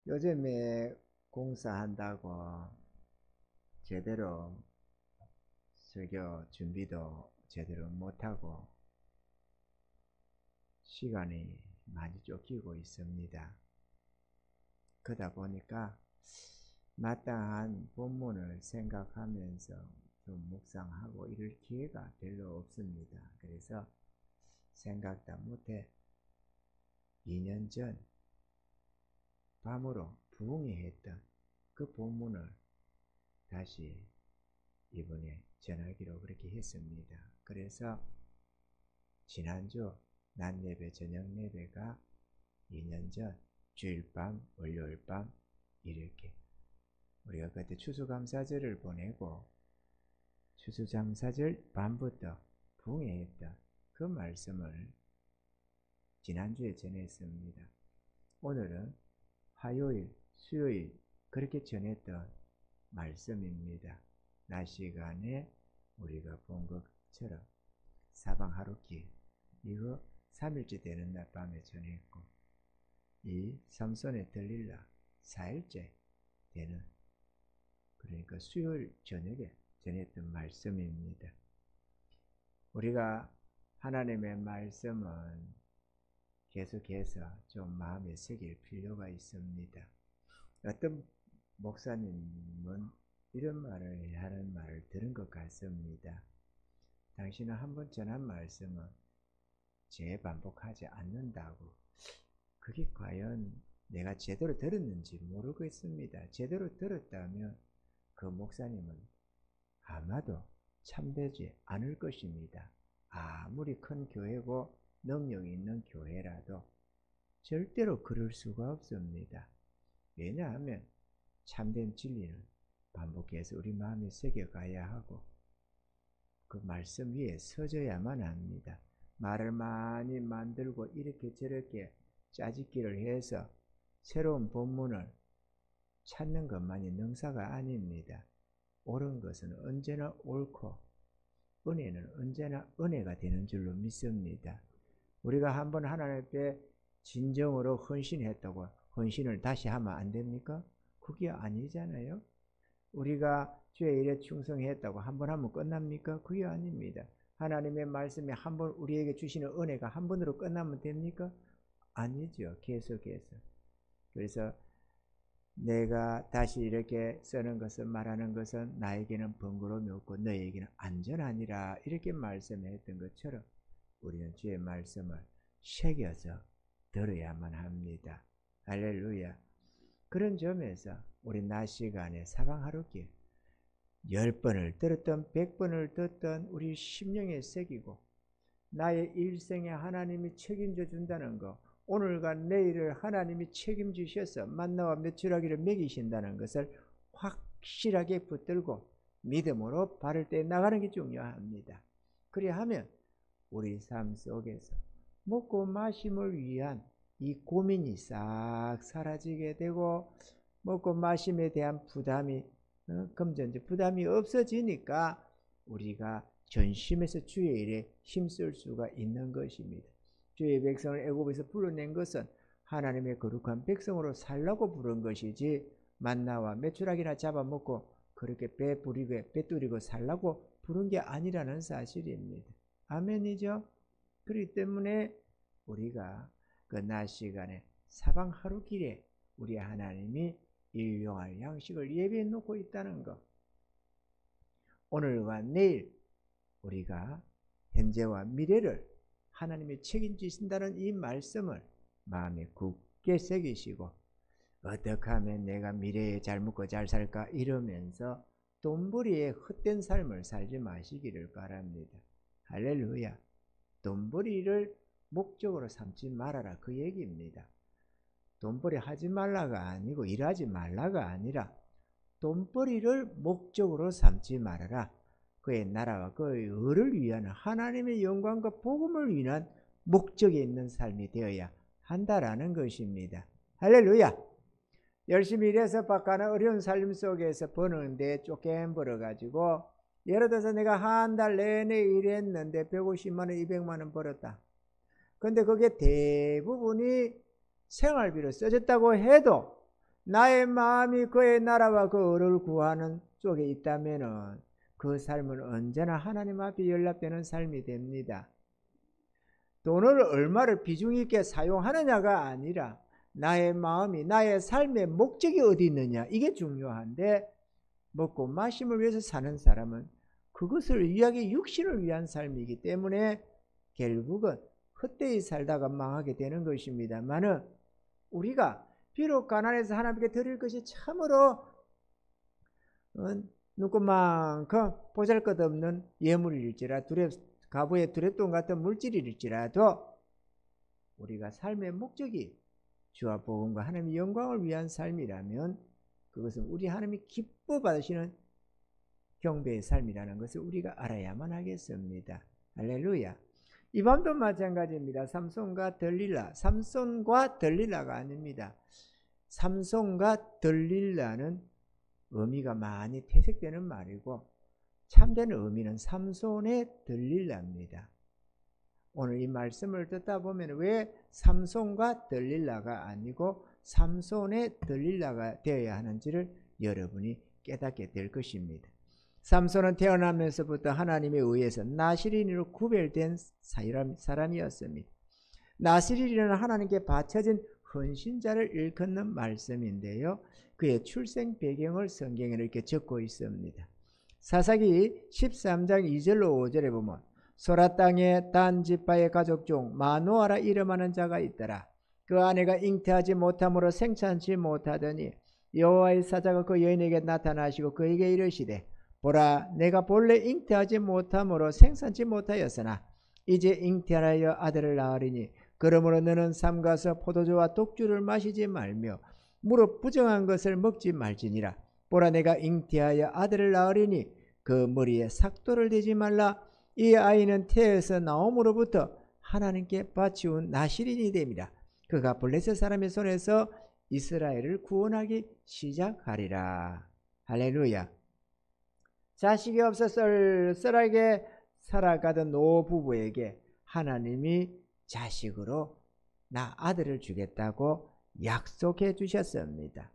요즘에 공사한다고 제대로 설교 준비도 제대로 못하고 시간이 많이 쫓기고 있습니다. 그러다 보니까 마땅한 본문을 생각하면서 좀 묵상하고 이럴 기회가 별로 없습니다. 그래서 생각도 못해 2년 전 밤으로 부흥회했던 그 본문을 다시 이번에 전하기로 그렇게 했습니다. 그래서 지난주 낮 예배, 저녁 예배가 2년 전 주일 밤, 월요일 밤 이렇게 우리가 그때 추수감사절을 보내고 추수감사절 밤부터 부흥회했던 그 말씀을 지난주에 전했습니다. 오늘은 화요일, 수요일 그렇게 전했던 말씀입니다. 낮 시간에 우리가 본 것처럼 사방하루길 이거 3일째 되는 날 밤에 전했고 이 삼손의 들릴라 4일째 되는 그러니까 수요일 저녁에 전했던 말씀입니다. 우리가 하나님의 말씀은 계속해서 좀 마음에 새길 필요가 있습니다. 어떤 목사님은 이런 말을 하는 말을 들은 것 같습니다. 당신은 한번 전한 말씀은 재반복하지 않는다고. 그게 과연 내가 제대로 들었는지 모르겠습니다. 제대로 들었다면 그 목사님은 아마도 참되지 않을 것입니다. 아무리 큰 교회고 능력이 있는 교회라도 절대로 그럴 수가 없습니다. 왜냐하면 참된 진리는 반복해서 우리 마음에 새겨가야 하고 그 말씀 위에 서져야만 합니다. 말을 많이 만들고 이렇게 저렇게 짜집기를 해서 새로운 본문을 찾는 것만이 능사가 아닙니다. 옳은 것은 언제나 옳고 은혜는 언제나 은혜가 되는 줄로 믿습니다. 우리가 한번 하나님 앞에 진정으로 헌신했다고 헌신을 다시 하면 안 됩니까? 그게 아니잖아요. 우리가 주의 일에 충성했다고 한번 하면 끝납니까? 그게 아닙니다. 하나님의 말씀이 한번 우리에게 주시는 은혜가 한 번으로 끝나면 됩니까? 아니죠. 계속해서. 그래서 내가 다시 이렇게 쓰는 것은 말하는 것은 나에게는 번거로움이 없고 너에게는 안전하니라 이렇게 말씀했던 것처럼 우리는 주의 말씀을 새겨서 들어야만 합니다. 할렐루야. 그런 점에서 우리 낮 시간에 사방하루길 10번을 들었던 100번을 듣던 우리 심령에 새기고 나의 일생에 하나님이 책임져 준다는 거 오늘과 내일을 하나님이 책임지셔서 만나와 메추라기를 먹이신다는 것을 확실하게 붙들고 믿음으로 발을 떼 나가는 게 중요합니다. 그리하면 우리 삶 속에서 먹고 마심을 위한 이 고민이 싹 사라지게 되고 먹고 마심에 대한 부담이 금전적 부담이 없어지니까 우리가 전심에서 주의 일에 힘쓸 수가 있는 것입니다. 주의 백성을 애굽에서 불러낸 것은 하나님의 거룩한 백성으로 살라고 부른 것이지 만나와 메추라기나 잡아먹고 그렇게 배부리고 살라고 부른 게 아니라는 사실입니다. 아멘이죠? 그렇기 때문에 우리가 그 낮 시간에 사방 하루길에 우리 하나님이 일용할 양식을 예비해 놓고 있다는 것. 오늘과 내일 우리가 현재와 미래를 하나님이 책임지신다는 이 말씀을 마음에 굳게 새기시고 어떻게 하면 내가 미래에 잘 먹고 잘 살까 이러면서 돈벌이에 헛된 삶을 살지 마시기를 바랍니다. 할렐루야. 돈벌이를 목적으로 삼지 말아라 그 얘기입니다. 돈벌이 하지 말라가 아니고 일하지 말라가 아니라 돈벌이를 목적으로 삼지 말아라. 그의 나라와 그의 의를 위한 하나님의 영광과 복음을 위한 목적이 있는 삶이 되어야 한다라는 것입니다. 할렐루야. 열심히 일해서 바꿔는 어려운 삶 속에서 버는데 쪼깸 벌어가지고 예를 들어서 내가 한 달 내내 일했는데 150만원 200만원 벌었다. 근데 그게 대부분이 생활비로 써졌다고 해도 나의 마음이 그의 나라와 그 의를 구하는 쪽에 있다면은 그 삶은 언제나 하나님 앞에 연락되는 삶이 됩니다. 돈을 얼마를 비중 있게 사용하느냐가 아니라 나의 마음이, 나의 삶의 목적이 어디 있느냐, 이게 중요한데, 먹고 마심을 위해서 사는 사람은 그것을 위하게 육신을 위한 삶이기 때문에 결국은 헛되이 살다가 망하게 되는 것입니다만은, 우리가 비록 가난해서 하나님께 드릴 것이 참으로 누구만큼 보잘것없는 예물일지라, 가부의 두레돈 같은 물질일지라도 우리가 삶의 목적이 주와 복음과 하나님의 영광을 위한 삶이라면 그것은 우리 하나님이 기뻐 받으시는 경배의 삶이라는 것을 우리가 알아야만 하겠습니다. 할렐루야. 이 밤도 마찬가지입니다. 삼손과 들릴라가 아닙니다. 삼손과 들릴라는 의미가 많이 퇴색되는 말이고, 참된 의미는 삼손의 들릴라입니다. 오늘 이 말씀을 듣다 보면 왜 삼손과 들릴라가 아니고 삼손의 들릴라가 되어야 하는지를 여러분이 깨닫게 될 것입니다. 삼손은 태어나면서부터 하나님에 의해서 나시린으로 구별된 사람이었습니다. 나시린은 하나님께 바쳐진 헌신자를 일컫는 말씀인데요, 그의 출생 배경을 성경에 이렇게 적고 있습니다. 사사기 13장 2절로 5절에 보면, 소라 땅에 단 지파의 가족 중 마노아라 이름하는 자가 있더라. 그 아내가 잉태하지 못함으로 생산치 못하더니 여호와의 사자가 그 여인에게 나타나시고 그에게 이르시되, 보라, 내가 본래 잉태하지 못함으로 생산치 못하였으나 이제 잉태하여 아들을 낳으리니 그러므로 너는 삼가서 포도주와 독주를 마시지 말며 무릇 부정한 것을 먹지 말지니라. 보라, 내가 잉태하여 아들을 낳으리니 그 머리에 삭도를 대지 말라. 이 아이는 태에서 나옴으로부터 하나님께 바치운 나시린이 됩니다. 그가 블레셋 사람의 손에서 이스라엘을 구원하기 시작하리라. 할렐루야. 자식이 없어 썰썰하게 살아가던 노부부에게 하나님이 자식으로 나 아들을 주겠다고 약속해 주셨습니다.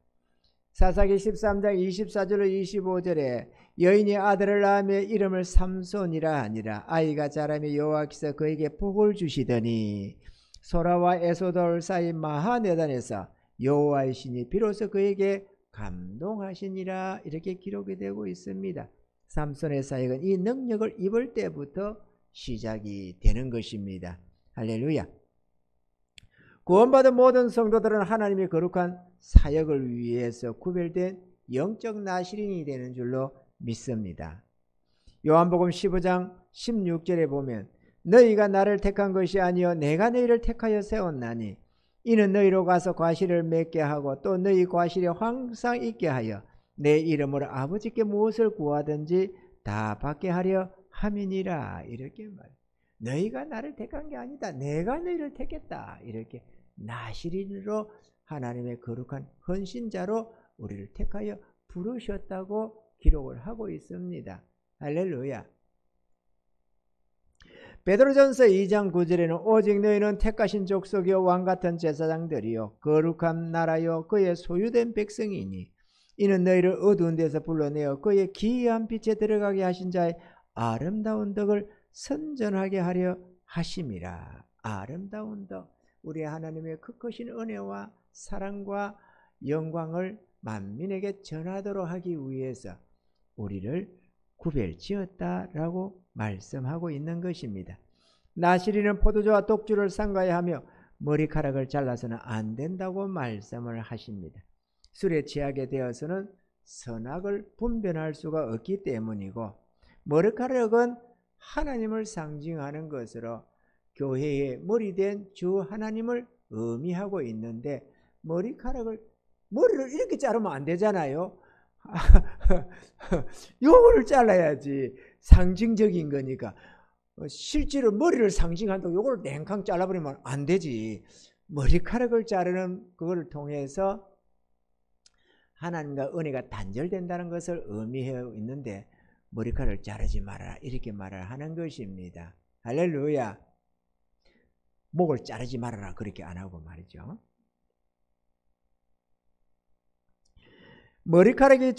사사기 13장 24절로 25절에 여인이 아들을 낳으며 이름을 삼손이라 하니라. 아이가 자라며 여호와께서 그에게 복을 주시더니 소라와 에소돌 사이 마하네단에서 여호와의 신이 비로소 그에게 감동하시니라. 이렇게 기록이 되고 있습니다. 삼손의 사역은 이 능력을 입을 때부터 시작이 되는 것입니다. 할렐루야. 구원받은 모든 성도들은 하나님의 거룩한 사역을 위해서 구별된 영적 나시린이 되는 줄로 믿습니다. 요한복음 15장 16절에 보면, 너희가 나를 택한 것이 아니요 내가 너희를 택하여 세웠나니 이는 너희로 가서 과실을 맺게 하고 또 너희 과실에 항상 있게 하여 내 이름으로 아버지께 무엇을 구하든지 다 받게 하려 함이니라. 이렇게 말. 너희가 나를 택한 게 아니다, 내가 너희를 택했다. 이렇게 나시린으로 하나님의 거룩한 헌신자로 우리를 택하여 부르셨다고 기록을 하고 있습니다. 할렐루야. 베드로전서 2장 9절에는 오직 너희는 택하신 족속이요 왕같은 제사장들이요 거룩한 나라요 그의 소유된 백성이니 이는 너희를 어두운 데서 불러내어 그의 기이한 빛에 들어가게 하신 자의 아름다운 덕을 선전하게 하려 하심이라. 아름다운 덕, 우리 하나님의 그 크신 은혜와 사랑과 영광을 만민에게 전하도록 하기 위해서 우리를 구별지었다라고 말씀하고 있는 것입니다. 나시린은 포도주와 독주를 삼가야 하며 머리카락을 잘라서는 안 된다고 말씀을 하십니다. 술에 취하게 되어서는 선악을 분별할 수가 없기 때문이고, 머리카락은 하나님을 상징하는 것으로 교회의 머리된 주 하나님을 의미하고 있는데, 머리를 이렇게 자르면 안 되잖아요. 요거를 잘라야지. 상징적인 거니까. 실제로 머리를 상징한다고 요거를 냉캉 잘라버리면 안 되지. 머리카락을 자르는 그걸 통해서 하나님과 은혜가 단절된다는 것을 의미하고 있는데, 머리카락을 자르지 말아라 이렇게 말을 하는 것입니다. 할렐루야. 목을 자르지 말아라 그렇게 안 하고 말이죠. 머리카락이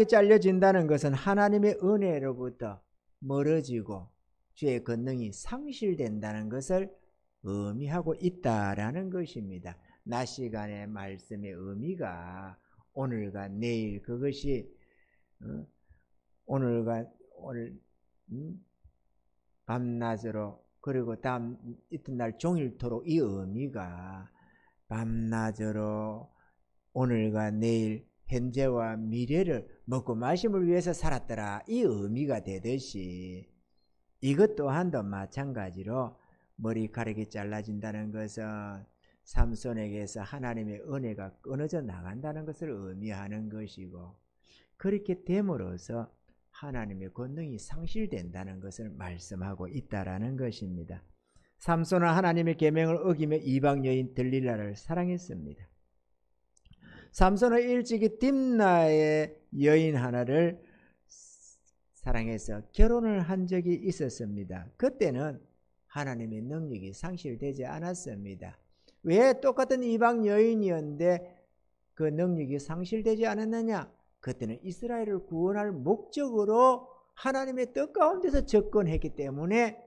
잘려진다는 것은 하나님의 은혜로부터 멀어지고 주의 권능이 상실된다는 것을 의미하고 있다라는 것입니다. 낮 시간의 말씀의 의미가 오늘과 내일 그것이 오늘 밤낮으로 그리고 다음 이튿날 종일토록 이 의미가 밤낮으로 오늘과 내일 현재와 미래를 먹고 마심을 위해서 살았더라 이 의미가 되듯이 이것 또한도 마찬가지로 머리카락이 잘라진다는 것은 삼손에게서 하나님의 은혜가 끊어져 나간다는 것을 의미하는 것이고 그렇게 됨으로써 하나님의 권능이 상실된다는 것을 말씀하고 있다라는 것입니다. 삼손은 하나님의 계명을 어기며 이방 여인 들릴라를 사랑했습니다. 삼손은 일찍이 딥나의 여인 하나를 사랑해서 결혼을 한 적이 있었습니다. 그때는 하나님의 능력이 상실되지 않았습니다. 왜 똑같은 이방 여인이었는데 그 능력이 상실되지 않았느냐? 그때는 이스라엘을 구원할 목적으로 하나님의 뜻 가운데서 접근했기 때문에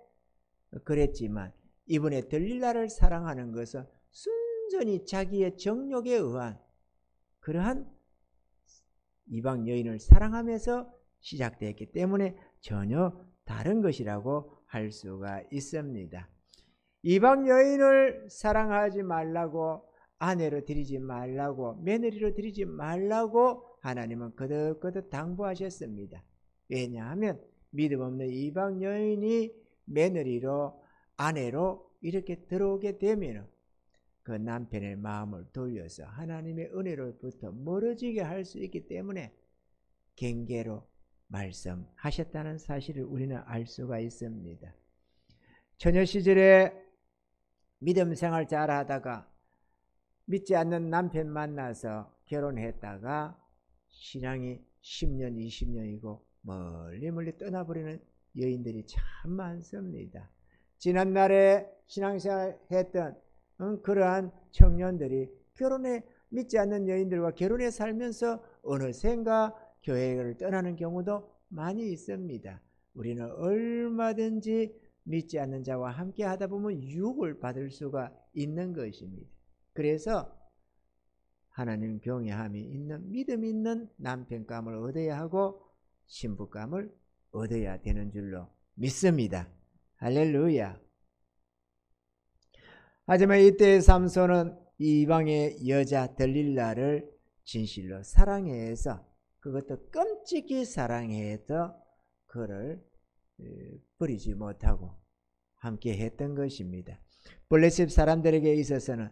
그랬지만 이번에 들릴라를 사랑하는 것은 순전히 자기의 정욕에 의한 그러한 이방 여인을 사랑하면서 시작되었기 때문에 전혀 다른 것이라고 할 수가 있습니다. 이방 여인을 사랑하지 말라고 아내로 드리지 말라고 며느리로 드리지 말라고 하나님은 거듭거듭 당부하셨습니다. 왜냐하면 믿음 없는 이방 여인이 며느리로 아내로 이렇게 들어오게 되면 그 남편의 마음을 돌려서 하나님의 은혜로부터 멀어지게 할 수 있기 때문에 경계로 말씀하셨다는 사실을 우리는 알 수가 있습니다. 처녀 시절에 믿음 생활 잘하다가 믿지 않는 남편 만나서 결혼했다가 신앙이 10년 20년이고 멀리 떠나버리는 여인들이 참 많습니다. 지난날에 신앙생활 했던 그러한 청년들이 결혼에 믿지 않는 여인들과 결혼해 살면서 어느샌가 교회를 떠나는 경우도 많이 있습니다. 우리는 얼마든지 믿지 않는 자와 함께 하다 보면 유혹을 받을 수가 있는 것입니다. 그래서 하나님 경외함이 있는 믿음 있는 남편감을 얻어야 하고 신부감을 얻어야 되는 줄로 믿습니다. 할렐루야. 하지만 이때 삼손은 이방의 여자 들릴라를 진실로 사랑해서 그것도 끔찍히 사랑해서 그를 버리지 못하고 함께 했던 것입니다. 블레셋 사람들에게 있어서는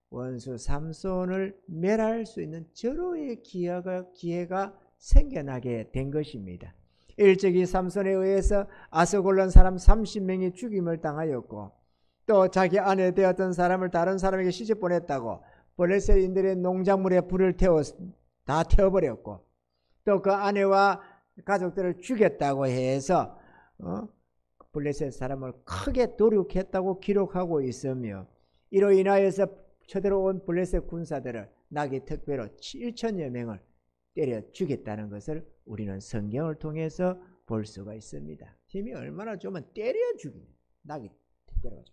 원수 삼손을 멸할 수 있는 절호의 기회가 생겨나게 된 것입니다. 일찍이 삼손에 의해서 아스골론 사람 30명이 죽임을 당하였고 또 자기 아내 되었던 사람을 다른 사람에게 시집 보냈다고 블레셋인들의 농작물에 불을 다 태워버렸고 또 그 아내와 가족들을 죽였다고 해서 블레셋 사람을 크게 도륙했다고 기록하고 있으며 이로 인하여서 쳐들어온 블레셋 군사들을 나귀 특배로 7천여 명을 때려 죽였다는 것을 우리는 성경을 통해서 볼 수가 있습니다. 힘이 얼마나 좋으면 때려 죽이네. 나귀 특배로.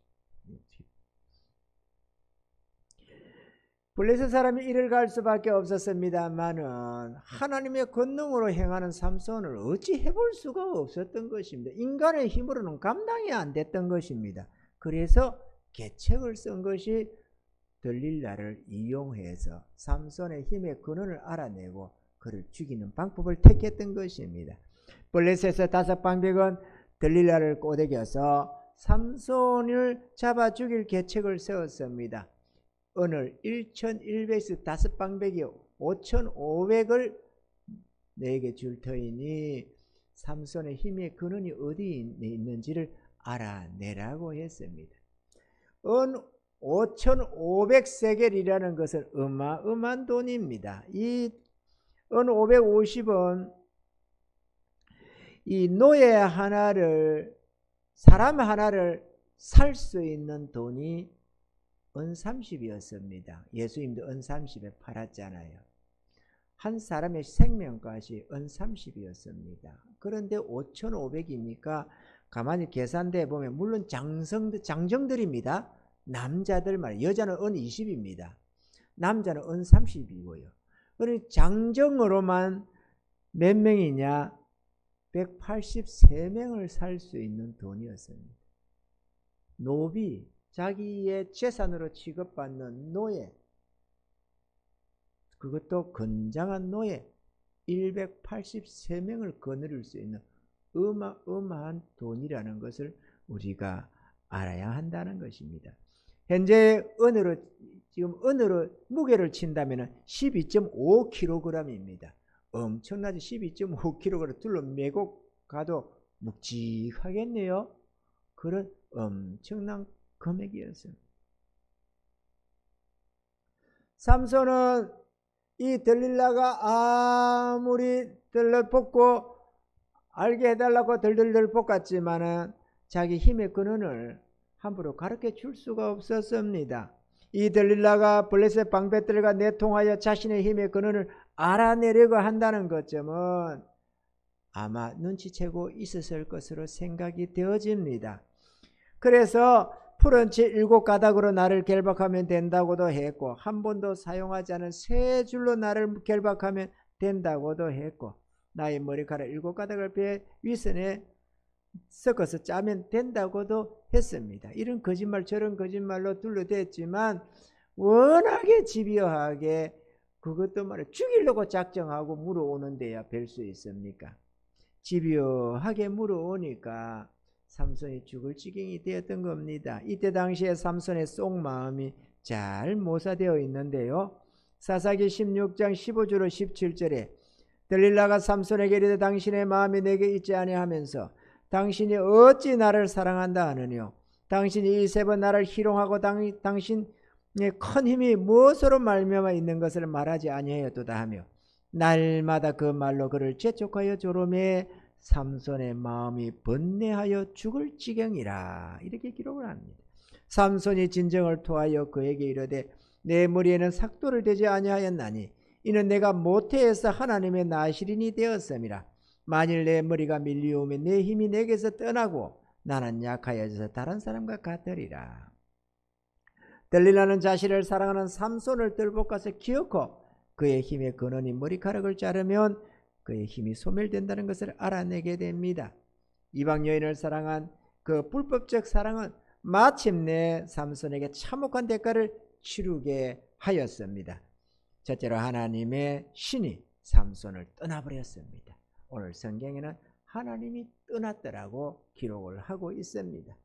블레셋 사람이 이를 갈 수밖에 없었습니다만은 하나님의 권능으로 행하는 삼손을 어찌 해볼 수가 없었던 것입니다. 인간의 힘으로는 감당이 안 됐던 것입니다. 그래서 계책을 쓴 것이 들릴라를 이용해서 삼손의 힘의 근원을 알아내고 그를 죽이는 방법을 택했던 것입니다. 블레셋의 5방백은 들릴라를 꼬드겨서 삼손을 잡아 죽일 계책을 세웠습니다. 오늘 1100에서 5방백이 5500을 내게 줄 터이니 삼손의 힘의 근원이 어디에 있는지를 알아내라고 했습니다. 은 5500세겔이라는 것은 어마어마한 돈입니다. 이 은 550은 이 노예 하나를 사람 하나를 살 수 있는 돈이 은 30이었습니다. 예수님도 은 30에 팔았잖아요. 한 사람의 생명값이 은 30이었습니다. 그런데 5,500이니까 가만히 계산돼 보면 물론 장정들입니다. 남자들 말, 여자는 은 20입니다. 남자는 은 30이고요. 그러니 장정으로만 몇 명이냐? 183명을 살 수 있는 돈이었습니다. 노비, 자기의 재산으로 취급받는 노예, 그것도 건장한 노예 183명을 거느릴 수 있는 어마어마한 돈이라는 것을 우리가 알아야 한다는 것입니다. 현재 지금 은으로 무게를 친다면 12.5kg입니다. 엄청나죠. 12.5kg 둘러 메고 가도 묵직하겠네요. 그런 엄청난 금액이었어요. 삼손은 이 들릴라가 아무리 들러볶고 알게 해달라고 들들들 볶았지만은 자기 힘의 근원을 함부로 가르쳐 줄 수가 없었습니다. 이 들릴라가 블레셋 방배들과 내통하여 자신의 힘의 근원을 알아내려고 한다는 것점은 아마 눈치채고 있었을 것으로 생각이 되어집니다. 그래서 푸른 채 7가닥으로 나를 결박하면 된다고도 했고, 한 번도 사용하지 않은 세 줄로 나를 결박하면 된다고도 했고, 나의 머리카락 7가닥을 배 윗선에 섞어서 짜면 된다고도 했습니다. 이런 거짓말 저런 거짓말로 둘러댔지만 워낙에 집요하게 그것도 말이야 죽이려고 작정하고 물어오는 데야 별 수 있습니까? 집요하게 물어오니까 삼손이 죽을 지경이 되었던 겁니다. 이때 당시에 삼손의 속마음이 잘 묘사되어 있는데요. 사사기 16장 15절로 17절에 들릴라가 삼손에게 이르되 당신의 마음이 내게 있지 아니하면서 당신이 어찌 나를 사랑한다 하느뇨? 당신이 이 세 번 나를 희롱하고 당신의 큰 힘이 무엇으로 말미암아 있는 것을 말하지 아니하였도다 하며 날마다 그 말로 그를 재촉하여 조르매 삼손의 마음이 번뇌하여 죽을 지경이라. 이렇게 기록을 합니다. 삼손이 진정을 토하여 그에게 이르되 내 머리에는 삭도를 대지 아니하였나니 이는 내가 모태에서 하나님의 나시린이 되었음이라. 만일 내 머리가 밀리오면 내 힘이 내게서 떠나고 나는 약하여져서 다른 사람과 같으리라. 들릴라는 자신을 사랑하는 삼손을 들볶아서 기어코 그의 힘의 근원이 머리카락을 자르면 그의 힘이 소멸된다는 것을 알아내게 됩니다. 이방 여인을 사랑한 그 불법적 사랑은 마침내 삼손에게 참혹한 대가를 치르게 하였습니다. 첫째로 하나님의 신이 삼손을 떠나버렸습니다. 오늘 성경에는 하나님이 떠났더라고 기록을 하고 있습니다.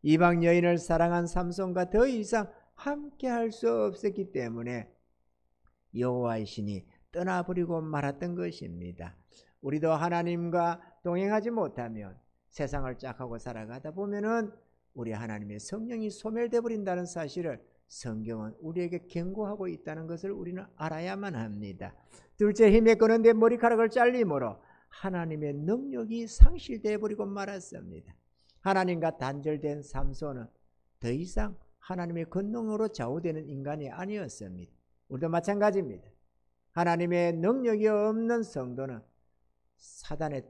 이방 여인을 사랑한 삼손과 더 이상 함께할 수 없었기 때문에 여호와의 신이 떠나버리고 말았던 것입니다. 우리도 하나님과 동행하지 못하면 세상을 짝하고 살아가다 보면은 우리 하나님의 성령이 소멸되어 버린다는 사실을 성경은 우리에게 경고하고 있다는 것을 우리는 알아야만 합니다. 둘째, 힘에 끄는데 머리카락을 잘림으로 하나님의 능력이 상실되어 버리고 말았습니다. 하나님과 단절된 삼손은 더 이상 하나님의 권능으로 좌우되는 인간이 아니었습니다. 우리도 마찬가지입니다. 하나님의 능력이 없는 성도는 사단의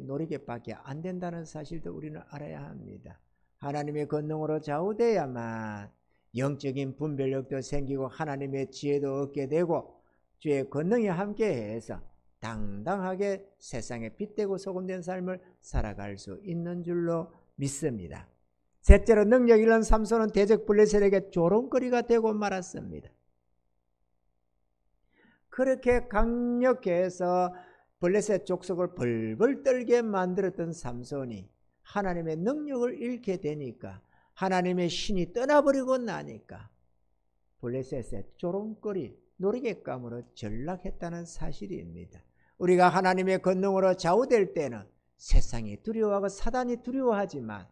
노리개밖에 안 된다는 사실도 우리는 알아야 합니다. 하나님의 권능으로 좌우돼야만 영적인 분별력도 생기고 하나님의 지혜도 얻게 되고 주의 권능이 함께해서 당당하게 세상에 빛되고 소금된 삶을 살아갈 수 있는 줄로 믿습니다. 셋째로 능력 있는 삼손은 대적 블레셋에게 조롱거리가 되고 말았습니다. 그렇게 강력해서 블레셋 족속을 벌벌 떨게 만들었던 삼손이 하나님의 능력을 잃게 되니까 하나님의 신이 떠나버리고 나니까 블레셋의 조롱거리 노리갯감으로 전락했다는 사실입니다. 우리가 하나님의 권능으로 좌우될 때는 세상이 두려워하고 사단이 두려워하지만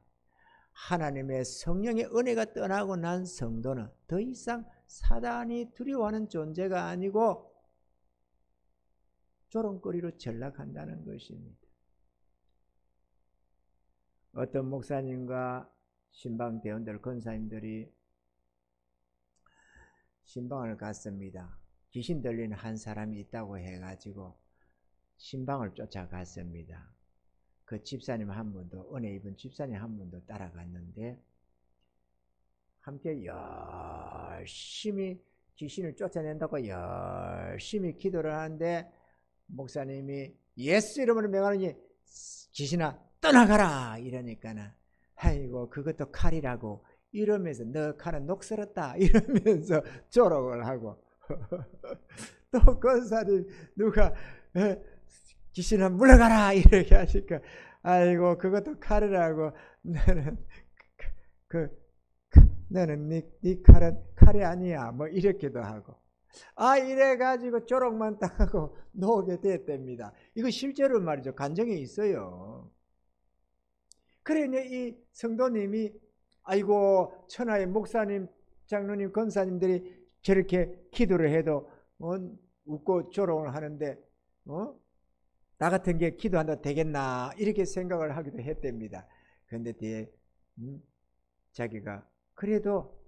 하나님의 성령의 은혜가 떠나고 난 성도는 더 이상 사단이 두려워하는 존재가 아니고 조롱거리로 전락한다는 것입니다. 어떤 목사님과 신방대원들, 권사님들이 신방을 갔습니다. 귀신 들리는 한 사람이 있다고 해가지고 신방을 쫓아갔습니다. 그 집사님 한 분도, 은혜 입은 집사님 한 분도 따라갔는데 함께 열심히 귀신을 쫓아낸다고 열심히 기도를 하는데 목사님이 예수 이름으로 명하느니 귀신아 떠나가라 이러니까는 아이고 그것도 칼이라고 이러면서 너 칼은 녹슬었다 이러면서 조롱을 하고 또 권사님 누가 귀신아 물러가라 이렇게 하니까 아이고 그것도 칼이라고 너는 네 칼은 칼이 아니야 뭐 이렇게도 하고 이래가지고 조롱만 당하고 나오게 됐답니다. 이거 실제로 말이죠. 간증이 있어요. 그래 이 성도님이 아이고 천하의 목사님 장로님 권사님들이 저렇게 기도를 해도 웃고 조롱을 하는데 나 같은 게 기도한다 되겠나 이렇게 생각을 하기도 했답니다. 그런데 뒤에 자기가 그래도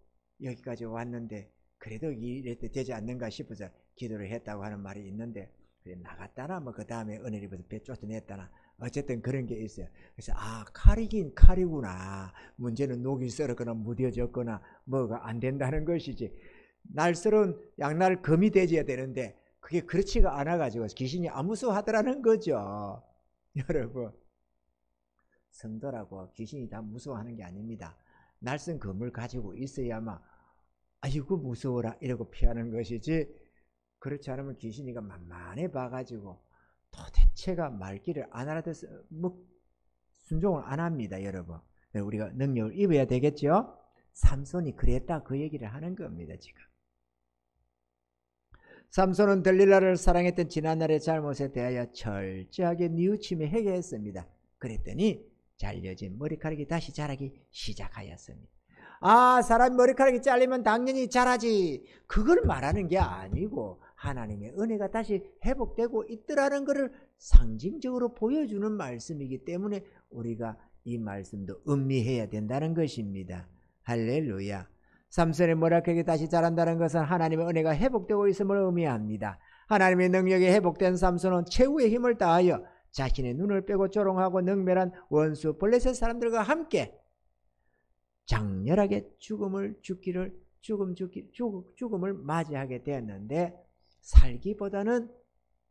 여기까지 왔는데 그래도 이래도 되지 않는가 싶어서 기도를 했다고 하는 말이 있는데 그래 나갔다나 뭐 그 다음에 은혜를 입어서 배 쫓아냈다나 어쨌든 그런 게 있어요. 그래서 칼이긴 칼이구나. 문제는 녹이 썰었거나 무뎌졌거나 뭐가 안 된다는 것이지. 날스러운 양날 금이 되어야 되는데 그게 그렇지가 않아 가지고 귀신이 무서워하더라는 거죠. 여러분 성도라고 귀신이 다 무서워하는 게 아닙니다. 날선 금을 가지고 있어야만 아이고 무서워라 이러고 피하는 것이지 그렇지 않으면 귀신이가 만만해 봐가지고 도대체가 말귀를 안 알아듣어 순종을 안 합니다. 여러분 우리가 능력을 입어야 되겠죠. 삼손이 그랬다 그 얘기를 하는 겁니다. 지금 삼손은 들릴라를 사랑했던 지난날의 잘못에 대하여 철저하게 뉘우치며 회개했습니다. 그랬더니 잘려진 머리카락이 다시 자라기 시작하였습니다. 사람 머리카락이 잘리면 당연히 자라지. 그걸 말하는 게 아니고 하나님의 은혜가 다시 회복되고 있더라는 것을 상징적으로 보여주는 말씀이기 때문에 우리가 이 말씀도 음미해야 된다는 것입니다. 할렐루야. 삼손의 머리카락이 다시 자란다는 것은 하나님의 은혜가 회복되고 있음을 의미합니다. 하나님의 능력이 회복된 삼손은 최후의 힘을 다하여 자신의 눈을 빼고 조롱하고 능멸한 원수 블레셋 사람들과 함께 장렬하게 죽음을 맞이하게 되었는데 살기보다는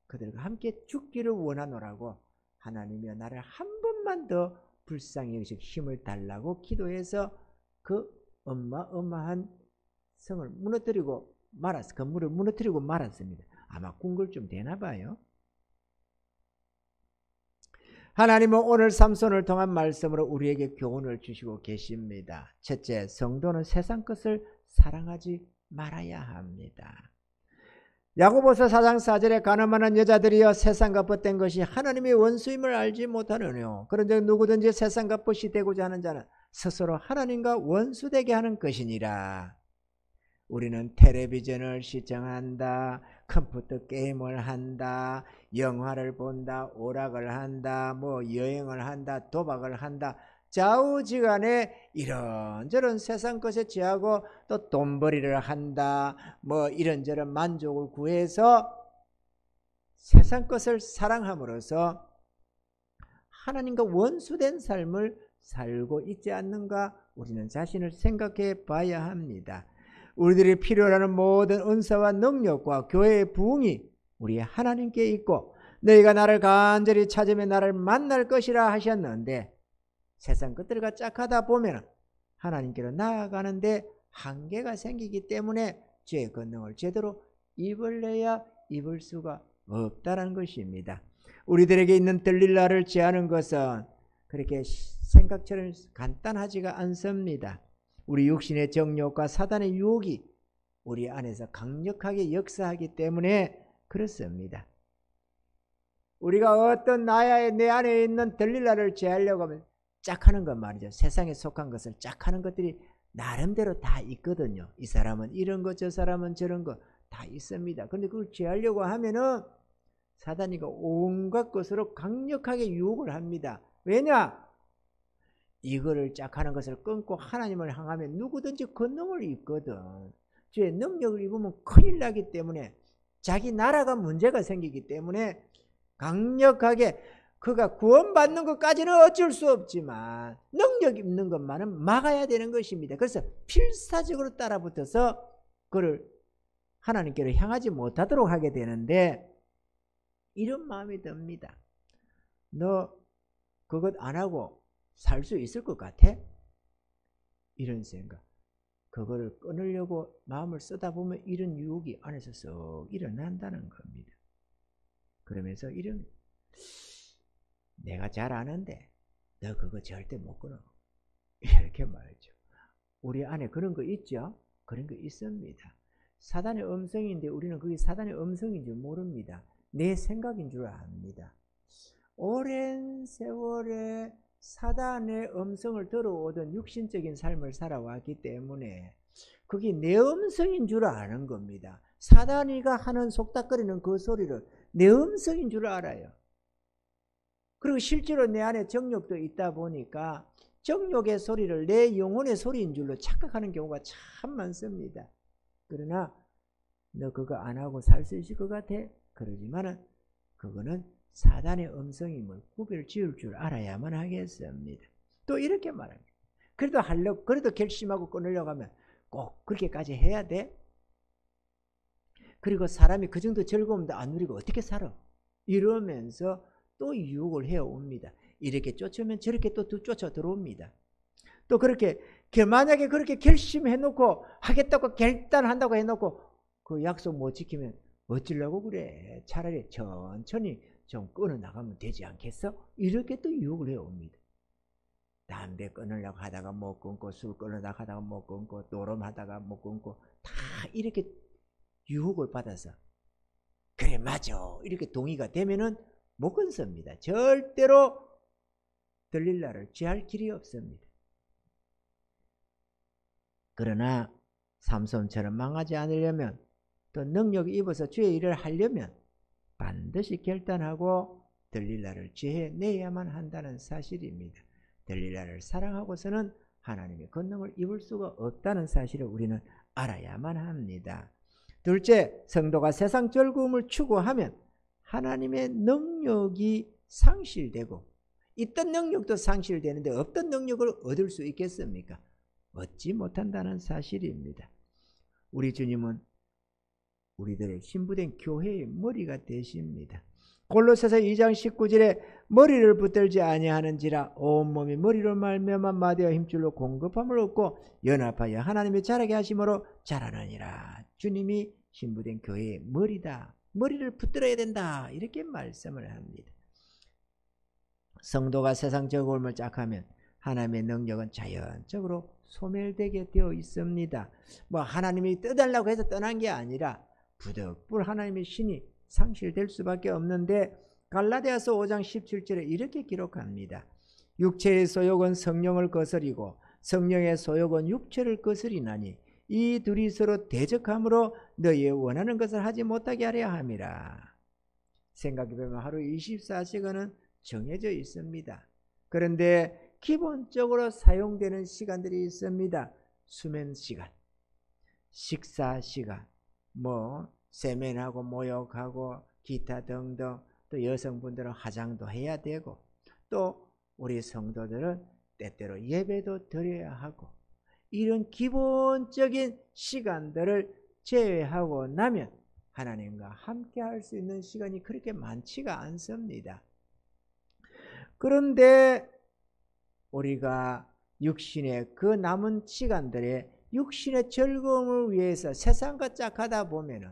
그들과 함께 죽기를 원하노라고 하나님이여 나를 한 번만 더 불쌍히 여기시고 힘을 달라고 기도해서 그 어마어마한 성을 무너뜨리고 건물을 무너뜨리고 말았습니다. 아마 궁궐 되나 봐요. 하나님은 오늘 삼손을 통한 말씀으로 우리에게 교훈을 주시고 계십니다. 첫째, 성도는 세상 것을 사랑하지 말아야 합니다. 야고보서 4장 4절에 가늠하는 여자들이여 세상과 벗된 것이 하나님의 원수임을 알지 못하느뇨. 그런즉 누구든지 세상과 벗이 되고자 하는 자는 스스로 하나님과 원수되게 하는 것이니라. 우리는 텔레비전을 시청한다, 컴퓨터 게임을 한다, 영화를 본다, 오락을 한다, 여행을 한다, 도박을 한다. 좌우지간에 이런저런 세상 것에 취하고 또 돈벌이를 한다, 이런저런 만족을 구해서 세상 것을 사랑함으로써 하나님과 원수된 삶을 살고 있지 않는가 우리는 자신을 생각해 봐야 합니다. 우리들이 필요로 하는 모든 은사와 능력과 교회의 부흥이 우리의 하나님께 있고 너희가 나를 간절히 찾으면 나를 만날 것이라 하셨는데 세상 것들과 짝하다 보면 하나님께로 나아가는데 한계가 생기기 때문에 죄의 권능을 제대로 입을래야 입을 수가 없다는 것입니다. 우리들에게 있는 들릴라를 제하는 것은 그렇게 생각처럼 간단하지가 않습니다. 우리 육신의 정욕과 사단의 유혹이 우리 안에서 강력하게 역사하기 때문에 그렇습니다. 우리가 어떤 내 안에 있는 들릴라를 제하려고 하면 짝하는 것 말이죠. 세상에 속한 것을 짝하는 것들이 나름대로 다 있거든요. 이 사람은 이런 거, 저 사람은 저런 거 다 있습니다. 그런데 그걸 제하려고 하면은 사단이가 온갖 것으로 강력하게 유혹을 합니다. 왜냐? 이거를 짝하는 것을 끊고 하나님을 향하면 누구든지 권능을 입거든. 죄의 능력을 입으면 큰일 나기 때문에 자기 나라가 문제가 생기기 때문에 강력하게 그가 구원받는 것까지는 어쩔 수 없지만 능력 있는 것만은 막아야 되는 것입니다. 그래서 필사적으로 따라붙어서 그를 하나님께로 향하지 못하도록 하게 되는데, 이런 마음이 듭니다. 너 그것 안 하고 살 수 있을 것 같아? 이런 생각. 그거를 끊으려고 마음을 쓰다 보면 이런 유혹이 안에서 썩 일어난다는 겁니다. 그러면서 이런, 내가 잘 아는데 너 그거 절대 못 끊어, 이렇게 말이죠. 우리 안에 그런 거 있죠? 그런 거 있습니다. 사단의 음성인데 우리는 그게 사단의 음성인 줄 모릅니다. 내 생각인 줄 압니다. 오랜 세월에 사단의 음성을 들어오던 육신적인 삶을 살아왔기 때문에 그게 내 음성인 줄 아는 겁니다. 사단이가 하는 속닥거리는 그 소리를 내 음성인 줄 알아요. 그리고 실제로 내 안에 정욕도 있다 보니까 정욕의 소리를 내 영혼의 소리인 줄로 착각하는 경우가 참 많습니다. 그러나 너 그거 안 하고 살 수 있을 것 같아? 그러지만은 그거는 사단의 음성임을 구별 지을 줄 알아야만 하겠습니다. 또 이렇게 말합니다. 그래도 결심하고 끊으려고 하면 꼭 그렇게까지 해야 돼? 그리고 사람이 그 정도 즐거움도 안 누리고 어떻게 살아? 이러면서 또 유혹을 해옵니다. 이렇게 쫓으면 저렇게 또 쫓아 들어옵니다. 또 그렇게 만약에 그렇게 결심해놓고 하겠다고 결단한다고 해놓고 그 약속 못 지키면 어찌려고 그래? 차라리 천천히 좀 끊어나가면 되지 않겠어? 이렇게 또 유혹을 해옵니다. 담배 끊으려고 하다가 못 끊고, 술 끊으려고 하다가 못 끊고, 노름하다가 못 끊고, 다 이렇게 유혹을 받아서 그래 맞아 이렇게 동의가 되면은 못 끊습니다. 절대로 들릴라를 취할 길이 없습니다. 그러나 삼손처럼 망하지 않으려면, 또 능력이 입어서 주의 일을 하려면 반드시 결단하고 들릴라를 취해내야만 한다는 사실입니다. 들릴라를 사랑하고서는 하나님의 권능을 입을 수가 없다는 사실을 우리는 알아야만 합니다. 둘째, 성도가 세상 즐거움을 추구하면 하나님의 능력이 상실되고, 있던 능력도 상실되는데 없던 능력을 얻을 수 있겠습니까? 얻지 못한다는 사실입니다. 우리 주님은 우리들의 신부된 교회의 머리가 되십니다. 골로새서 2장 19절에 머리를 붙들지 아니하는지라 온몸이 머리로 말미암아 마디와 힘줄로 공급함을 얻고 연합하여 하나님의 자라게 하심으로 자라느니라. 주님이 신부된 교회의 머리다. 머리를 붙들어야 된다. 이렇게 말씀을 합니다. 성도가 세상 즐거움을 짝하면 하나님의 능력은 자연적으로 소멸되게 되어 있습니다. 하나님이 떠달라고 해서 떠난 게 아니라 부득불 하나님의 신이 상실될 수밖에 없는데, 갈라디아서 5장 17절에 이렇게 기록합니다. 육체의 소욕은 성령을 거스리고 성령의 소욕은 육체를 거스리나니 이 둘이 서로 대적함으로 너희의 원하는 것을 하지 못하게 하려 함이라. 생각해보면 하루 24시간은 정해져 있습니다. 그런데 기본적으로 사용되는 시간들이 있습니다. 수면 시간, 식사 시간, 세면하고 목욕하고 기타 등등, 또 여성분들은 화장도 해야 되고, 또 우리 성도들은 때때로 예배도 드려야 하고, 이런 기본적인 시간들을 제외하고 나면 하나님과 함께 할 수 있는 시간이 그렇게 많지가 않습니다. 그런데 우리가 육신의 그 남은 시간들에 육신의 즐거움을 위해서 세상과 짝하다 보면은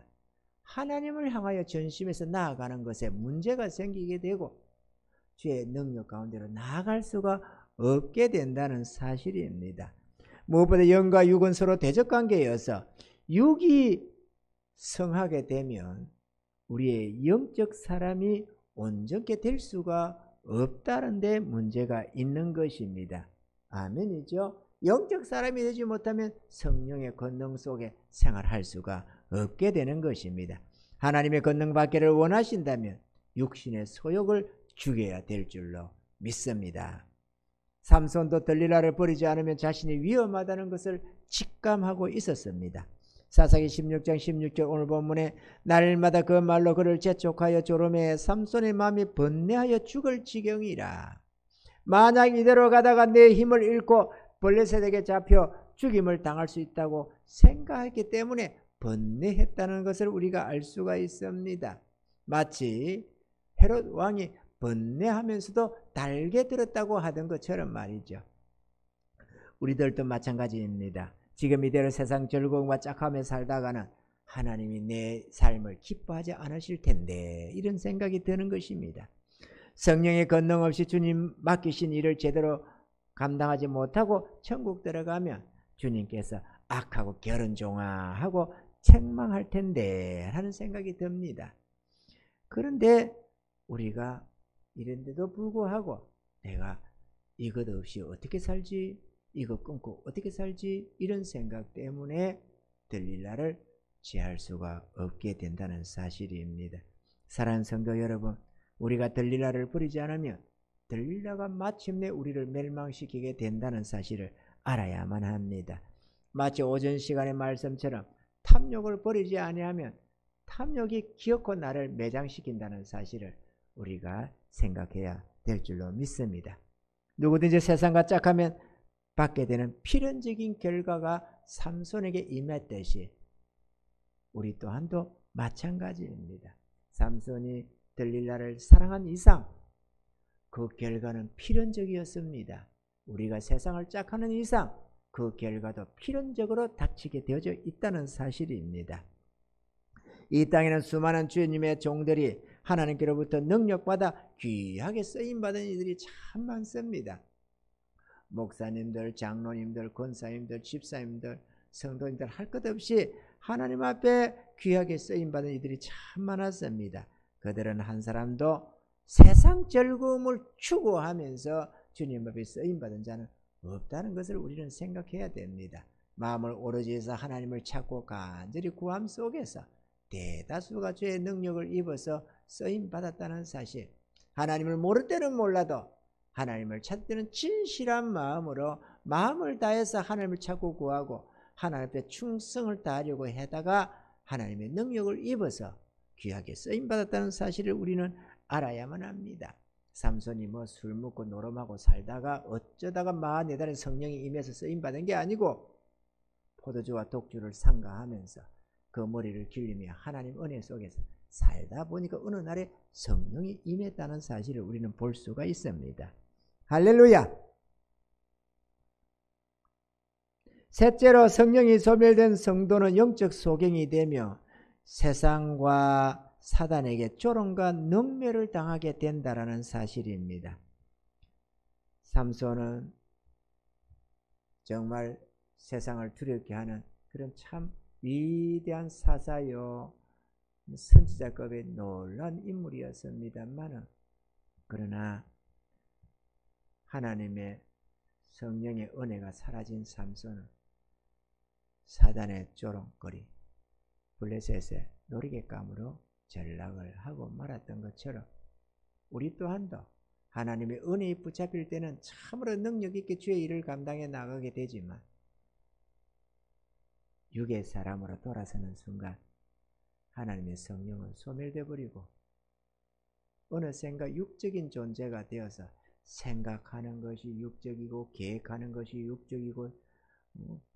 하나님을 향하여 전심해서 나아가는 것에 문제가 생기게 되고 주의 능력 가운데로 나아갈 수가 없게 된다는 사실입니다. 무엇보다 영과 육은 서로 대적관계여서 육이 성하게 되면 우리의 영적 사람이 온전케 될 수가 없다는 데 문제가 있는 것입니다. 아멘이죠. 영적 사람이 되지 못하면 성령의 권능 속에 생활할 수가 없게 되는 것입니다. 하나님의 권능 받기를 원하신다면 육신의 소욕을 죽여야 될 줄로 믿습니다. 삼손도 들릴라를 버리지 않으면 자신이 위험하다는 것을 직감하고 있었습니다. 사사기 16장 16절 오늘 본문에 날마다 그 말로 그를 재촉하여 조르매 삼손의 마음이 번뇌하여 죽을 지경이라. 만약 이대로 가다가 내 힘을 잃고 블레셋에게 잡혀 죽임을 당할 수 있다고 생각했기 때문에 번뇌했다는 것을 우리가 알 수가 있습니다. 마치 헤롯 왕이 번뇌하면서도 달게 들었다고 하던 것처럼 말이죠. 우리들도 마찬가지입니다. 지금 이대로 세상 즐거움과 짝하며 살다가는 하나님이 내 삶을 기뻐하지 않으실 텐데 이런 생각이 드는 것입니다. 성령의 권능 없이 주님 맡기신 일을 제대로 감당하지 못하고 천국 들어가면 주님께서 악하고 게으른 종아 하고 책망할 텐데 하는 생각이 듭니다. 그런데 우리가 이런데도 불구하고 내가 이것 없이 어떻게 살지, 이거 끊고 어떻게 살지 이런 생각 때문에 들릴라를 제할 수가 없게 된다는 사실입니다. 사랑하는 성도 여러분, 우리가 들릴라를 버리지 않으면 들릴라가 마침내 우리를 멸망시키게 된다는 사실을 알아야만 합니다. 마치 오전 시간의 말씀처럼 탐욕을 버리지 아니하면 탐욕이 기어코 나를 매장시킨다는 사실을 우리가 생각해야 될 줄로 믿습니다. 누구든지 세상과 짝하면 받게 되는 필연적인 결과가 삼손에게 임했듯이 우리 또한도 마찬가지입니다. 삼손이 들릴라를 사랑한 이상 그 결과는 필연적이었습니다. 우리가 세상을 짝하는 이상 그 결과도 필연적으로 닥치게 되어져 있다는 사실입니다. 이 땅에는 수많은 주님의 종들이 하나님께로부터 능력받아 귀하게 쓰임받은 이들이 참 많습니다. 목사님들, 장로님들, 권사님들, 집사님들, 성도님들 할 것 없이 하나님 앞에 귀하게 쓰임받은 이들이 참 많았습니다. 그들은 한 사람도 세상 즐거움을 추구하면서 주님 앞에 쓰임받은 자는 없다는 것을 우리는 생각해야 됩니다. 마음을 오로지 해서 하나님을 찾고 간절히 구함 속에서 대다수가 주의 능력을 입어서 쓰임받았다는 사실, 하나님을 모를 때는 몰라도 하나님을 찾을 때는 진실한 마음으로 마음을 다해서 하나님을 찾고 구하고 하나님 앞에 충성을 다하려고 하다가 하나님의 능력을 입어서 귀하게 쓰임받았다는 사실을 우리는 알아야만 합니다. 삼손이 술 먹고 노름하고 살다가 어쩌다가 44달에 성령이 임해서 쓰임받은 게 아니고 포도주와 독주를 상가하면서 그 머리를 길리며 하나님 은혜 속에서 살다 보니까 어느 날에 성령이 임했다는 사실을 우리는 볼 수가 있습니다. 할렐루야! 셋째로, 성령이 소멸된 성도는 영적 소경이 되며 세상과 사단에게 조롱과 능멸을 당하게 된다라는 사실입니다. 삼손은 정말 세상을 두렵게 하는 그런 참 위대한 사사요 선지자급의 놀라운 인물이었습니다만, 그러나 하나님의 성령의 은혜가 사라진 삼손은 사단의 조롱거리 블레셋의 놀이객감으로 전락을 하고 말았던 것처럼 우리 또한도 하나님의 은혜에 붙잡힐 때는 참으로 능력 있게 주의 일을 감당해 나가게 되지만 육의 사람으로 돌아서는 순간 하나님의 성령은 소멸되어 버리고 어느샌가 육적인 존재가 되어서 생각하는 것이 육적이고 계획하는 것이 육적이고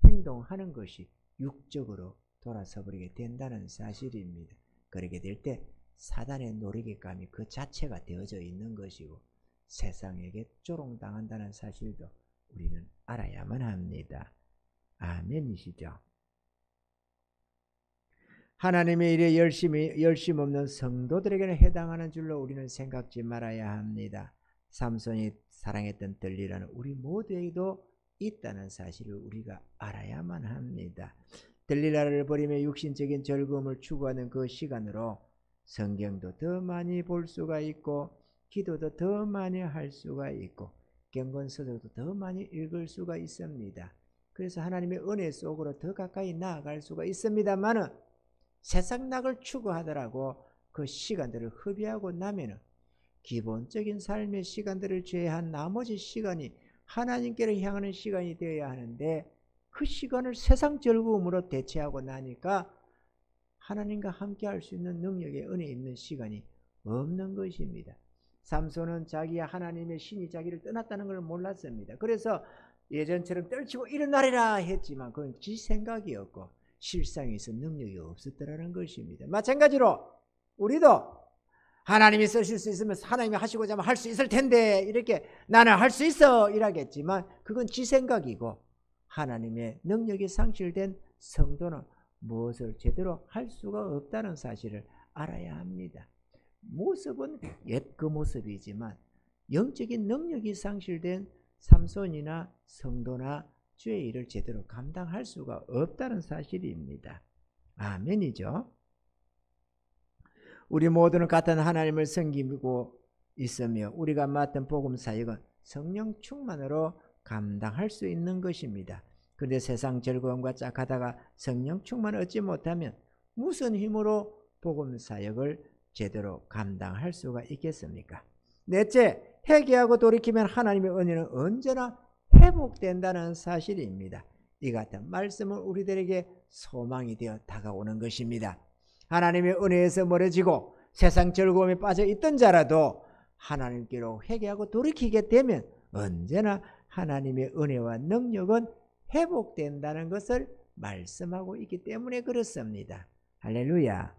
행동하는 것이 육적으로 돌아서 버리게 된다는 사실입니다. 그렇게 될 때 사단의 놀이객감이 그 자체가 되어져 있는 것이고 세상에게 조롱당한다는 사실도 우리는 알아야만 합니다. 아멘이시죠? 하나님의 일에 열심 없는 성도들에게는 해당하는 줄로 우리는 생각지 말아야 합니다. 삼손이 사랑했던 들릴라는 우리 모두에게도 있다는 사실을 우리가 알아야만 합니다. 들릴라를 버리며 육신적인 즐거움을 추구하는 그 시간으로 성경도 더 많이 볼 수가 있고 기도도 더 많이 할 수가 있고 경건서적도 더 많이 읽을 수가 있습니다. 그래서 하나님의 은혜 속으로 더 가까이 나아갈 수가 있습니다만 세상 낙을 추구하더라고 그 시간들을 허비하고 나면은 기본적인 삶의 시간들을 제외한 나머지 시간이 하나님께로 향하는 시간이 되어야 하는데 그 시간을 세상 즐거움으로 대체하고 나니까 하나님과 함께 할 수 있는 능력의 은혜 있는 시간이 없는 것입니다. 삼손은 자기야 하나님의 신이 자기를 떠났다는 걸 몰랐습니다. 그래서 예전처럼 떨치고 일어나리라 했지만 그건 지 생각이었고 실상에서 능력이 없었더라는 것입니다. 마찬가지로 우리도 하나님이 쓰실 수 있으면 하나님이 하시고자 하면 할 수 있을 텐데 이렇게 나는 할 수 있어 이라겠지만 그건 지 생각이고 하나님의 능력이 상실된 성도는 무엇을 제대로 할 수가 없다는 사실을 알아야 합니다. 모습은 옛 그 모습이지만 영적인 능력이 상실된 삼손이나 성도나 주의 일을 제대로 감당할 수가 없다는 사실입니다. 아멘이죠. 우리 모두는 같은 하나님을 섬기고 있으며 우리가 맡은 복음 사역은 성령 충만으로 감당할 수 있는 것입니다. 그런데 세상 즐거움과 짝하다가 성령 충만을 얻지 못하면 무슨 힘으로 복음 사역을 제대로 감당할 수가 있겠습니까? 넷째, 회개하고 돌이키면 하나님의 은혜는 언제나 회복된다는 사실입니다. 이 같은 말씀은 우리들에게 소망이 되어 다가오는 것입니다. 하나님의 은혜에서 멀어지고 세상 즐거움에 빠져 있던 자라도 하나님께로 회개하고 돌이키게 되면 언제나 하나님의 은혜와 능력은 회복된다는 것을 말씀하고 있기 때문에 그렇습니다. 할렐루야.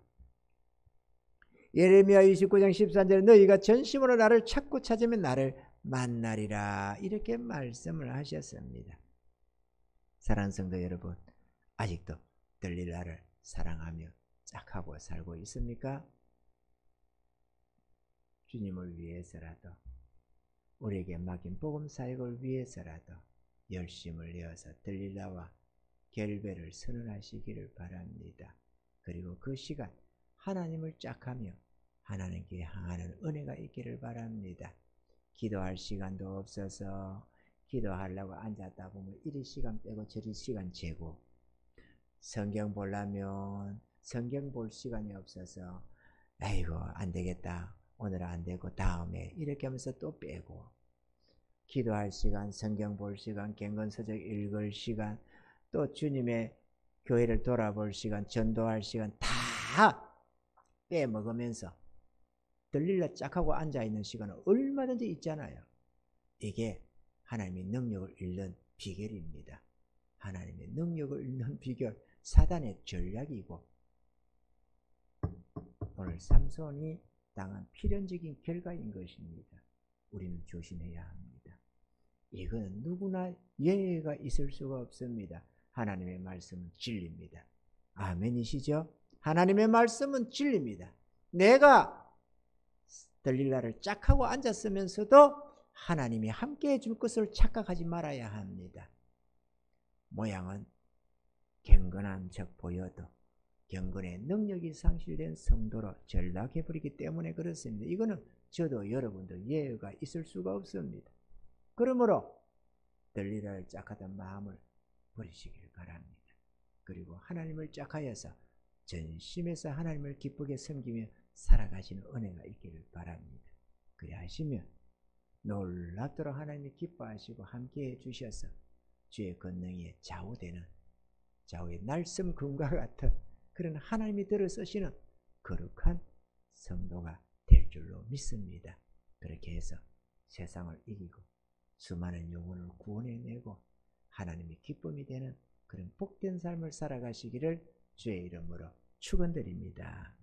예레미야 29장 13절에 너희가 전심으로 나를 찾고 찾으면 나를 만나리라 이렇게 말씀을 하셨습니다. 사랑하는 성도 여러분, 아직도 들릴라를 사랑하며 짝하고 살고 있습니까? 주님을 위해서라도 우리에게 맡긴 복음 사역을 위해서라도 열심을 내어서 들릴라와 결배를 선언하시기를 바랍니다. 그리고 그 시간 하나님을 짝하며 하나님께 향하는 은혜가 있기를 바랍니다. 기도할 시간도 없어서 기도하려고 앉았다 보면 이리 시간 빼고 저리 시간 재고 성경 보려면 성경 볼 시간이 없어서 아이고 안 되겠다 오늘 안 되고 다음에 이렇게 하면서 또 빼고 기도할 시간, 성경 볼 시간, 경건서적 읽을 시간, 또 주님의 교회를 돌아볼 시간, 전도할 시간 다 빼먹으면서 들릴라 짝하고 앉아있는 시간은 얼마든지 있잖아요. 이게 하나님의 능력을 잃는 비결입니다. 하나님의 능력을 잃는 비결, 사단의 전략이고 오늘 삼손이 당한 필연적인 결과인 것입니다. 우리는 조심해야 합니다. 이거는 누구나 예외가 있을 수가 없습니다. 하나님의 말씀은 진리입니다. 아멘이시죠? 하나님의 말씀은 진리입니다. 내가 들릴라를 짝하고 앉았으면서도 하나님이 함께 해줄 것을 착각하지 말아야 합니다. 모양은 경건한 척 보여도 경건의 능력이 상실된 성도로 전락해버리기 때문에 그렇습니다. 이거는 저도 여러분도 예외가 있을 수가 없습니다. 그러므로 들릴라를 짝하던 마음을 버리시길 바랍니다. 그리고 하나님을 짝하여서 전심에서 하나님을 기쁘게 섬기며 살아가시는 은혜가 있기를 바랍니다. 그래 하시면 놀랍도록 하나님이 기뻐하시고 함께해 주셔서 주의 권능에 좌우되는 좌우의 날쌘 금과 같은 그런 하나님이 들어서시는 거룩한 성도가 될 줄로 믿습니다. 그렇게 해서 세상을 이기고 수많은 영혼을 구원해내고 하나님의 기쁨이 되는 그런 복된 삶을 살아가시기를 주의 이름으로 축원드립니다.